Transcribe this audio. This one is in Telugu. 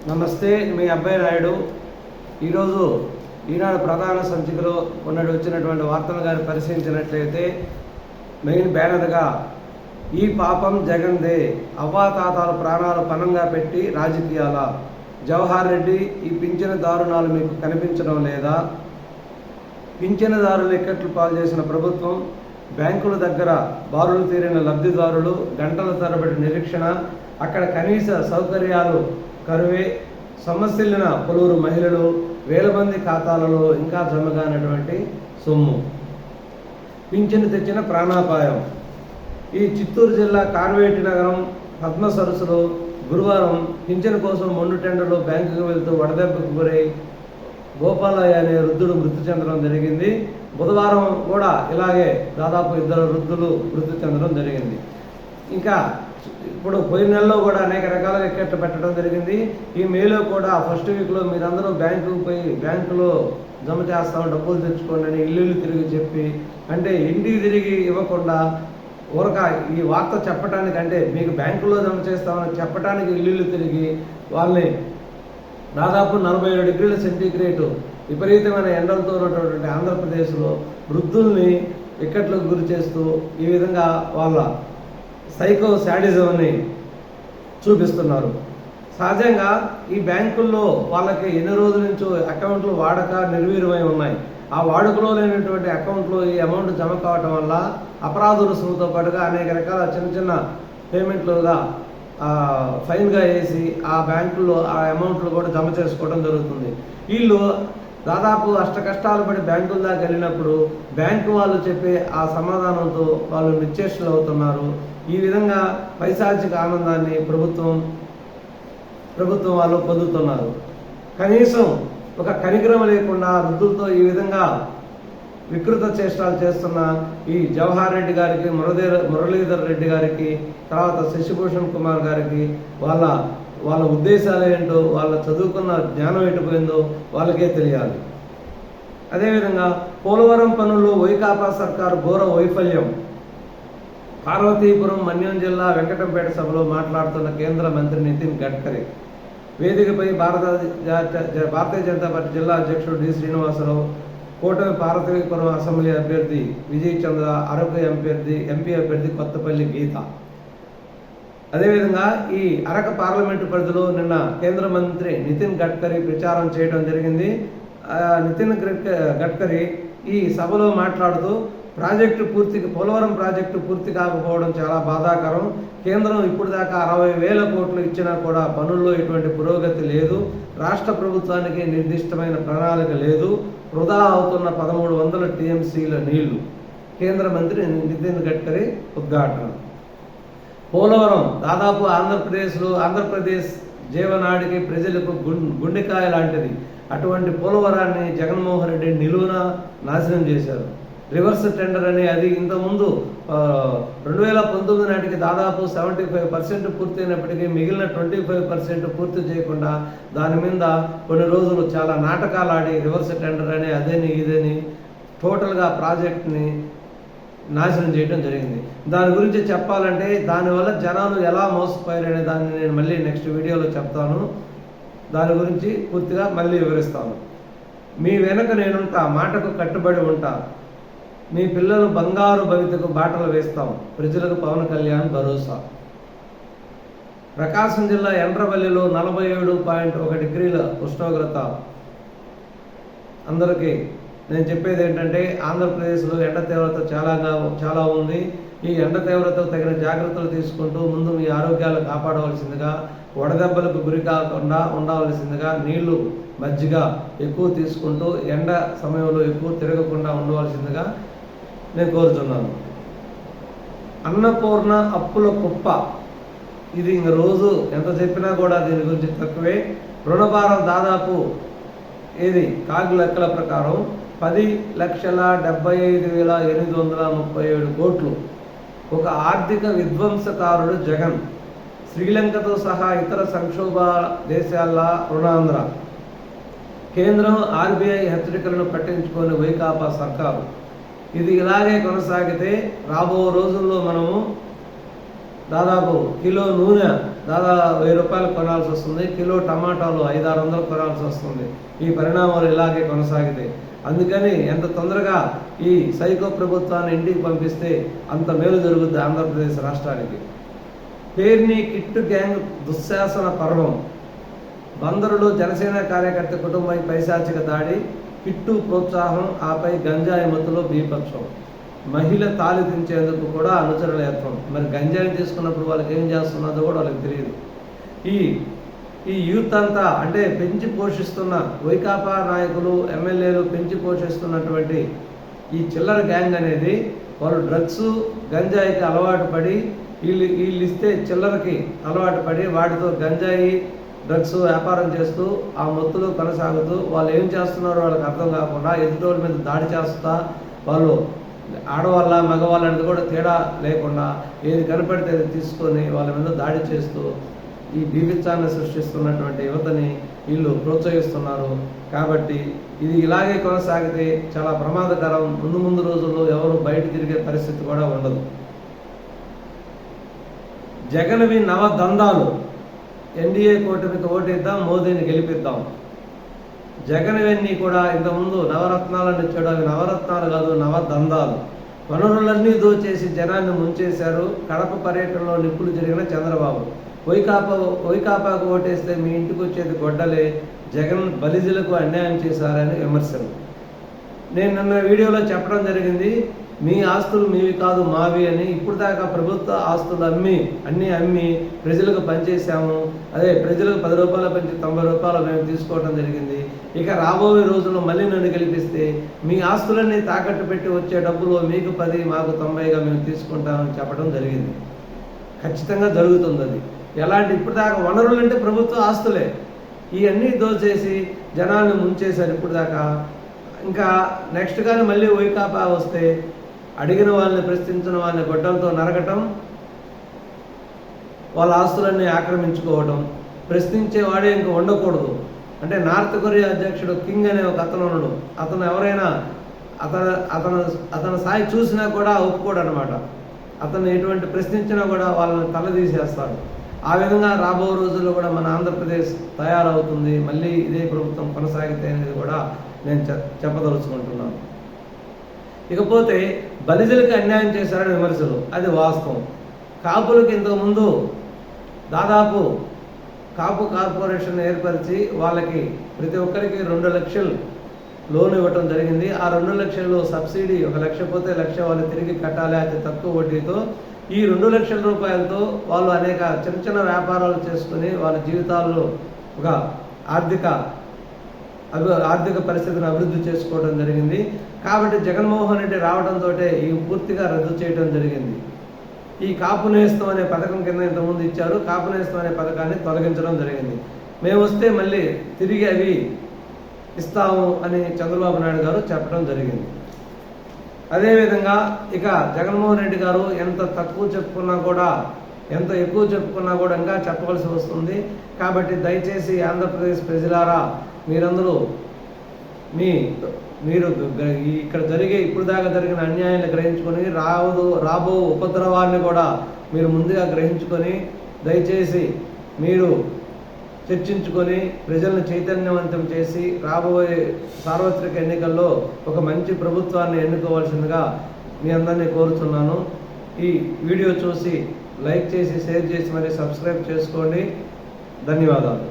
నమస్తే, మీ అబ్బాయి నాయుడు. ఈరోజు ఈనాడు ప్రధాన సంచికలో వచ్చినటువంటి వార్తలు కానీ పరిశీలించినట్లయితే మెయిన్ బ్యానర్గా ఈ పాపం జగన్దే, అవ్వాతాతల ప్రాణాలు పణంగా పెట్టి రాజకీయాల, జవహర్ రెడ్డి ఈ పింఛను దారుణాలు మీకు కనిపించడం లేదా? పింఛనుదారులు ఇక్కట్లు పాలు చేసిన ప్రభుత్వం, బ్యాంకుల దగ్గర బారులు తీరిన లబ్ధిదారులు, గంటల తరబడి నిరీక్షణ, అక్కడ కనీస సౌకర్యాలు కరువే, సమస్యలిన పలువురు మహిళలు, వేల మంది ఖాతాలలో ఇంకా జమగానటువంటి సొమ్ము, పింఛను తెచ్చిన ప్రాణాపాయం. ఈ చిత్తూరు జిల్లా కార్వేటి నగరం పద్మ సరస్సులో గురువారం పింఛను కోసం మొండు టెండర్లో బ్యాంకుకు వెళ్తూ వడదెబ్బకు గురై గోపాలయ్య అనే వృద్ధుడు మృతి చెందడం జరిగింది. బుధవారం కూడా ఇలాగే దాదాపు 2 వృద్ధులు మృతి చెందడం జరిగింది. ఇంకా ఇప్పుడు పోయిన నెలలో కూడా అనేక రకాలుగా ఎక్కట్లు పెట్టడం జరిగింది. ఈ మేలో కూడా ఫస్ట్ వీక్లో మీరందరూ బ్యాంకుకు పోయి బ్యాంకులో జమ చేస్తాం, డబ్బులు తెచ్చుకోండి అని ఇల్లు తిరిగి చెప్పి, అంటే ఇంటికి తిరిగి ఇవ్వకుండా ఊరక ఈ వార్త చెప్పడానికి, అంటే మీకు బ్యాంకులో జమ చేస్తామని చెప్పడానికి ఇల్లు తిరిగి వాళ్ళని దాదాపు 47 డిగ్రీల సెంటీగ్రేడ్ విపరీతమైన ఎండలతో ఉన్నటువంటి ఆంధ్రప్రదేశ్లో వృద్ధుల్ని ఇక్కట్లకు గురి చేస్తూ ఈ విధంగా వాళ్ళ సైకో శాడిజంని చూపిస్తున్నారు. సహజంగా ఈ బ్యాంకుల్లో వాళ్ళకి ఎన్ని రోజుల నుంచో అకౌంట్లు వాడక నిర్వీర్యమై ఉన్నాయి. ఆ వాడుకలో లేనటువంటి అకౌంట్లో ఈ అమౌంట్ జమ కావటం వల్ల అపరాధ రుసుముతో పాటుగా అనేక రకాల చిన్న చిన్న పేమెంట్లుగా ఫైన్గా వేసి ఆ బ్యాంకుల్లో ఆ అమౌంట్లు కూడా జమ చేసుకోవడం జరుగుతుంది. వీళ్ళు దాదాపు అష్టకష్టాలు పడి బ్యాంకుల దాకా వెళ్ళినప్పుడు బ్యాంకు వాళ్ళు చెప్పే ఆ సమాధానంతో వాళ్ళు నిశ్చేష్టులు అవుతున్నారు. ఈ విధంగా పైశాచిక ఆనందాన్ని ప్రభుత్వం వాళ్ళు పొందుతున్నారు. కనీసం ఒక కనికరం లేకుండా వృద్ధులతో ఈ విధంగా వికృత చేష్టాలు చేస్తున్న ఈ జవహర్ రెడ్డి గారికి, మురళీధర్ రెడ్డి గారికి, తర్వాత శశిభూషణ్ కుమార్ గారికి వాళ్ళ ఉద్దేశాలు ఏంటో, వాళ్ళ చదువుకున్న జ్ఞానం ఎటుపోయిందో వాళ్ళకే తెలియాలి. అదేవిధంగా పోలవరం పనుల్లో వైకాపా సర్కారు ఘోర వైఫల్యం. పార్వతీపురం మన్యం జిల్లా వెంకటంపేట సభలో మాట్లాడుతున్న కేంద్ర మంత్రి నితిన్ గడ్కరీ వేదికపై భారతీయ జనతా పార్టీ జిల్లా అధ్యక్షుడు డి శ్రీనివాసరావు, కూటమి పార్వతీపురం అసెంబ్లీ అభ్యర్థి విజయ్ చంద్ర, అరకు ఎంపీ అభ్యర్థి కొత్తపల్లి గీత. అదేవిధంగా ఈ అరక పార్లమెంటు పరిధిలో నిన్న కేంద్ర మంత్రి నితిన్ గడ్కరీ ప్రచారం చేయడం జరిగింది. నితిన్ గడ్కరీ ఈ సభలో మాట్లాడుతూ పోలవరం ప్రాజెక్టు పూర్తి కాకపోవడం చాలా బాధాకరం. కేంద్రం ఇప్పుడు దాకా 60,000 కోట్లు ఇచ్చినా కూడా పనుల్లో ఎటువంటి పురోగతి లేదు. రాష్ట్ర ప్రభుత్వానికి నిర్దిష్టమైన ప్రణాళిక లేదు. వృధా అవుతున్న 1300 టీఎంసీల నీళ్లు. కేంద్ర మంత్రి నితిన్ గడ్కరీ ఉద్ఘాటన. పోలవరం దాదాపు ఆంధ్రప్రదేశ్ జీవనాడికి, ప్రజలకు గుండెకాయ లాంటిది. అటువంటి పోలవరాన్ని జగన్మోహన్ రెడ్డి నిలువున నాశనం చేశారు. రివర్స్ టెండర్ అని, అది ఇంతకుముందు 2019 నాటికి దాదాపు 75% పూర్తయినప్పటికీ మిగిలిన 25% పూర్తి చేయకుండా దాని మీద కొన్ని రోజులు చాలా నాటకాలు ఆడి రివర్స్ టెండర్ అని, అదేని ఇదేని టోటల్గా ప్రాజెక్ట్ని నాశనం చేయడం జరిగింది. దాని గురించి చెప్పాలంటే దానివల్ల జనాలు ఎలా మోసపోయారనే దాన్ని నేను మళ్ళీ నెక్స్ట్ వీడియోలో చెప్తాను. దాని గురించి పూర్తిగా మళ్ళీ వివరిస్తాను. మీ వెనక నేనుంటా, మాటకు కట్టుబడి ఉంటా, మీ పిల్లలు బంగారు భవితకు బాటలు వేస్తాం, ప్రజలకు పవన్ కళ్యాణ్ భరోసా. ప్రకాశం జిల్లా ఎండ్రవల్లిలో 47.1 డిగ్రీల ఉష్ణోగ్రత. అందరికీ నేను చెప్పేది ఏంటంటే, ఆంధ్రప్రదేశ్లో ఎండ తీవ్రత చాలా ఉంది. ఈ ఎండ తీవ్రతకు తగిన జాగ్రత్తలు తీసుకుంటూ ముందు మీ ఆరోగ్యాలు కాపాడవలసిందిగా, వడదెబ్బలకు గురి కాకుండా ఉండవలసిందిగా, నీళ్లు మజ్జిగ ఎక్కువ తీసుకుంటూ ఎండ సమయంలో ఎక్కువ తిరగకుండా ఉండవలసిందిగా నేను కోరుతున్నాను. అన్నపూర్ణ అప్పుల కుప్ప. ఇది ఇంక రోజు ఎంత చెప్పినా కూడా దీని గురించి తక్కువే. రుణభారం దాదాపు కాగు లెక్కల ప్రకారం 10,75,837 కోట్లు. ఒక ఆర్థిక విధ్వంసకారుడు జగన్. శ్రీలంకతో సహా ఇతర సంక్షోభ దేశాల రుణాంధ్ర. కేంద్రం ఆర్బీఐ హెచ్చరికలను పట్టించుకొని వైకాపా సర్కారు. ఇది ఇలాగే కొనసాగితే రాబో రోజుల్లో మనము దాదాపు కిలో నూనె దాదాపు 1000 రూపాయలు కొనాల్సి వస్తుంది. కిలో టమాటాలు 500-600 కొనాల్సి వస్తుంది. ఈ పరిణామాలు ఇలాగే కొనసాగితే అందుకని ఎంత తొందరగా ఈ సైకో ప్రభుత్వాన్ని ఇంటికి పంపిస్తే అంత మేలు జరుగుద్ది ఆంధ్రప్రదేశ్ రాష్ట్రానికి. పేర్ని కిట్టు గ్యాంగ్ దుశ్శాసన పర్వం. బందరులో జనసేన కార్యకర్త కుటుంబం పైశాచిక దాడి, కిట్టు ప్రోత్సాహం, ఆపై గంజాయి మత్తులో బీభత్సం. మహిళ తాళి దించేందుకు కూడా అనుచరుల యత్నం. మరి గంజాయి తీసుకున్నప్పుడు వాళ్ళకి ఏం చేస్తున్నదో కూడా వాళ్ళకి తెలియదు. ఈ యూత్ అంతా అంటే పెంచి పోషిస్తున్న వైకాపా నాయకులు, ఎమ్మెల్యేలు పెంచి పోషిస్తున్నటువంటి ఈ చిల్లర గ్యాంగ్ అనేది వాళ్ళు డ్రగ్స్, గంజాయికి అలవాటు పడి వీళ్ళు ఇస్తే చిల్లరకి అలవాటు పడి వాటితో గంజాయి, డ్రగ్స్ వ్యాపారం చేస్తూ ఆ మొత్తులు కొనసాగుతూ వాళ్ళు ఏం చేస్తున్నారో వాళ్ళకి అర్థం కాకుండా ఎదుటోళ్ళ మీద దాడి చేస్తా వాళ్ళు ఆడవాళ్ళ మగవాళ్ళ అనేది కూడా తేడా లేకుండా ఏది కనపడితే అది తీసుకొని వాళ్ళ మీద దాడి చేస్తూ ఈ బీభత్సాన్ని సృష్టిస్తున్నటువంటి యువతని వీళ్ళు ప్రోత్సహిస్తున్నారు. కాబట్టి ఇది ఇలాగే కొనసాగితే చాలా ప్రమాదకరం. ముందు రోజుల్లో ఎవరు బయట తిరిగే పరిస్థితి కూడా ఉండదు. జగన్వి నవదందాలు. ఎన్డీఏ కూటమికి ఓటేద్దాం, మోదీని గెలిపిద్దాం. జగన్వన్నీ కూడా ఇంతకుముందు నవరత్నాలను ఇచ్చాడు. అవి నవరత్నాలు కాదు, నవదందాలు. వనరులన్నీ జనాన్ని ముంచేశారు. కడప పర్యటనలో నిప్పులు జరిగిన చంద్రబాబు. వైకాపాకు ఓటేస్తే మీ ఇంటికి వచ్చేది గొడ్డలే, జగన్ బలిజలకు అన్యాయం చేశారని విమర్శలు. నేను నిన్న వీడియోలో చెప్పడం జరిగింది, మీ ఆస్తులు మీవి కాదు మావి అని. ఇప్పుడు దాకా ప్రభుత్వ ఆస్తులు అన్నీ అమ్మి ప్రజలకు పనిచేశాము. అదే ప్రజలకు 10 రూపాయలు పెంచి 90 రూపాయలు మేము తీసుకోవడం జరిగింది. ఇక రాబోయే రోజుల్లో మళ్ళీ నన్ను గెలిపిస్తే మీ ఆస్తులన్నీ తాకట్టు పెట్టి వచ్చే డబ్బులు మీకు 10 మాకు 90గా మేము తీసుకుంటామని చెప్పడం జరిగింది. ఖచ్చితంగా జరుగుతుంది అది. ఎలాంటి ఇప్పుడు దాకా వనరులు అంటే ప్రభుత్వ ఆస్తులే. ఇవన్నీ దోచేసి జనాన్ని ముంచేశారు ఇప్పుడు దాకా. ఇంకా నెక్స్ట్ కానీ మళ్ళీ వైకాపా వస్తే అడిగిన వాళ్ళని, ప్రశ్నించిన వాళ్ళని గొడ్డలతో నరకటం, వాళ్ళ ఆస్తులన్నీ ఆక్రమించుకోవడం, ప్రశ్నించేవాడే ఇంకా ఉండకూడదు. అంటే నార్త్ కొరియా అధ్యక్షుడు కింగ్ అనే ఒక అతను ఉన్నాడు. అతను ఎవరైనా అతను స్థాయి చూసినా కూడా ఒప్పుకోడు అనమాట. అతను ఎటువంటి ప్రశ్నించినా కూడా వాళ్ళని తలదీసేస్తాడు. ఆ విధంగా రాబో రోజుల్లో కూడా మన ఆంధ్రప్రదేశ్ తయారవుతుంది. మళ్ళీ ఇదే ప్రభుత్వం కొనసాగితే అనేది కూడా నేను చెప్పదలుచుకుంటున్నాను. ఇకపోతే బలిజలకు అన్యాయం చేశారని విమర్శలు, అది వాస్తవం. కాపులకు ఇంతకుముందు దాదాపు కాపు కార్పొరేషన్ ఏర్పరిచి వాళ్ళకి ప్రతి ఒక్కరికి 2 లక్షలు లోన్ ఇవ్వటం జరిగింది. ఆ 2 లక్షల్లో సబ్సిడీ 1 లక్ష పోతే 1 లక్ష వాళ్ళు తిరిగి కట్టాలి అతి తక్కువ వడ్డీతో. ఈ 2 లక్షల రూపాయలతో వాళ్ళు అనేక చిన్న వ్యాపారాలు చేసుకుని వాళ్ళ జీవితాల్లో ఒక ఆర్థిక పరిస్థితిని అభివృద్ధి చేసుకోవడం జరిగింది. కాబట్టి జగన్మోహన్ రెడ్డి రావడంతో ఈ పూర్తిగా రద్దు చేయడం జరిగింది. ఈ కాపు నేస్తం అనే పథకం కింద ఇంతకుముందు ఇచ్చారు. కాపు నేస్తం అనే పథకాన్ని తొలగించడం జరిగింది. మేము వస్తే మళ్ళీ తిరిగి అవి ఇస్తాము అని చంద్రబాబు నాయుడు గారు చెప్పడం జరిగింది. అదేవిధంగా ఇక జగన్మోహన్ రెడ్డి గారు ఎంత తక్కువ చెప్పుకున్నా కూడా, ఎంత ఎక్కువ చెప్పుకున్నా కూడా ఇంకా చెప్పవలసి వస్తుంది. కాబట్టి దయచేసి ఆంధ్రప్రదేశ్ ప్రజలారా, మీరందరూ మీరు ఇక్కడ ఇప్పుడు దాకా జరిగిన అన్యాయాన్ని గ్రహించుకొని రాబో ఉపద్రవాన్ని కూడా మీరు ముందుగా గ్రహించుకొని దయచేసి మీరు చర్చించుకొని ప్రజలను చైతన్యవంతం చేసి రాబోయే సార్వత్రిక ఎన్నికల్లో ఒక మంచి ప్రభుత్వాన్ని ఎన్నుకోవాల్సిందిగా మీ అందరినీ కోరుతున్నాను. ఈ వీడియో చూసి లైక్ చేసి, షేర్ చేసి, మరి సబ్స్క్రైబ్ చేసుకోండి. ధన్యవాదాలు.